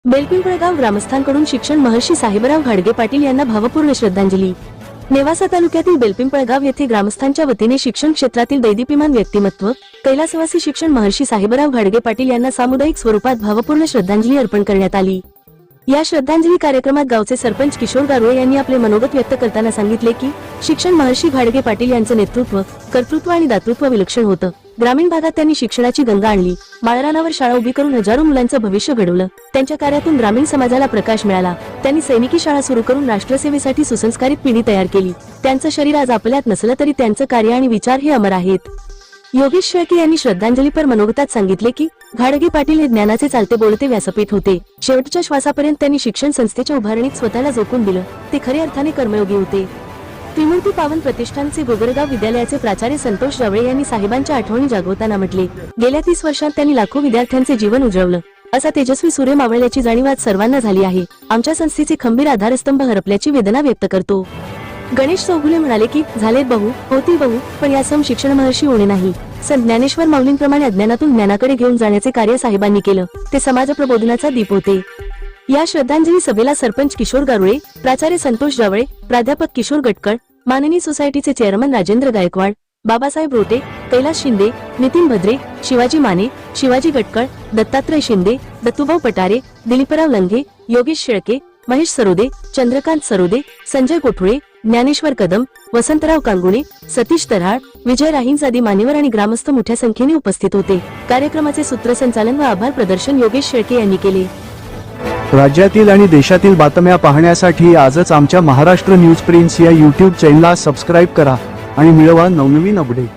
बेलपिंपळगाव ग्रामस्थांकडून शिक्षण महर्षी साहेबराव घाडगे पाटील यांना भावपूर्ण श्रद्धांजली। नेवासा तालुक्यातील बेलपिंपळगाव येथे ग्रामस्थांच्या वतीने शिक्षण क्षेत्रातील दैदीप्यमान व्यक्तिमत्व कैलासवासी शिक्षण महर्षी साहेबराव घाडगे पाटील यांना सामुदायिक स्वरूपात भावपूर्ण श्रद्धांजली अर्पण करण्यात आली। या श्रद्धांजली कार्यक्रमात गावचे सरपंच किशोर गारुळे यांनी आपले मनोगत व्यक्त करताना सांगितले की शिक्षण महर्षी घाडगे पाटील यांचे नेतृत्व, कर्तृत्व आणि दातृत्व विलक्षण होतं। ग्रामीण भागात त्यांनी शिक्षणाची गंगा आणली, माळरानावर शाळा उभी करून हजारो मुलांचं भविष्य घडवलं। त्यांच्या कार्यातून ग्रामीण समाजाला प्रकाश मिळाला। त्यांनी सैनिकी शाळा सुरू करून राष्ट्रसेवेसाठी सुसंस्कारित पिढी तयार केली। त्यांचं शरीर आज आपल्यात नसलं तरी त्यांचं कार्य आणि विचार हे अमर आहेत। योगेश शेळके यांनी श्रद्धांजलीपर मनोगतात सांगितले की घाडगे पाटील हे ज्ञानाचे चालते बोलते व्यासपीठ होते। शेवटच्या श्वासापर्यंत त्यांनी शिक्षण संस्थेच्या उभारणीत स्वतःला झोकून दिलं। ते खरे अर्थाने कर्मयोगी होते। त्रिमूर्ती पावन प्रतिष्ठानचे गोगरगाव विद्यालयाचे प्राचार्य संतोष जावळे यांनी साहेबांच्या आठवणी जागवताना म्हटले, गेल्या 30 वर्षात त्यांनी लाखो विद्यार्थ्यांचे जीवन उजळवलं। असा तेजस्वी सूर्य मावळल्याची जाणीव आज सर्वांना झाली आहे। आमच्या संस्थेचे खंबीर आधारस्तंभ हरपल्याची वेदना व्यक्त करतो। गणेश चौगुले म्हणाले की झालेत बहु, होतील बहु, पण या सम शिक्षण महर्षी होणे नाही। संत ज्ञानेश्वर माऊलींप्रमाणे अज्ञानातून ज्ञानाकडे घेऊन जाण्याचे कार्य साहेबांनी केलं। ते समाज प्रबोधनाचा दीप होते। या श्रद्धांजली सभेला सरपंच किशोर गारुळे, प्राचार्य संतोष जावळे, प्राध्यापक किशोर गटकळ, माननीय सोसायटीचे चेअरमन राजेंद्र गायकवाड, बाबासाहेब रोटे, कैलास शिंदे, नितीन भद्रे, शिवाजी माने, शिवाजी गटकळ, दत्तात्रय शिंदे, दत्तूभाऊ पटारे, दिलीपराव लंघे, योगेश शेळके, महेश सरोदे, चंद्रकांत सरोदे, संजय कोठुळे, ज्ञानेश्वर कदम, वसंतराव कांगुणे, सतीश तऱ्हाळ, विजय राहींज आदी मान्यवर आणि ग्रामस्थ मोठ्या संख्येने उपस्थित होते। कार्यक्रमाचे सूत्रसंचालन व आभार प्रदर्शन योगेश शेळके यांनी केले। राज्यातील आणि देशातील बातम्या पाहण्यासाठी आजच आमच्या महाराष्ट्र न्यूज प्रिन्स या YouTube चॅनलला सबस्क्राइब करा आणि मिळवा नवनवीन अपडेट।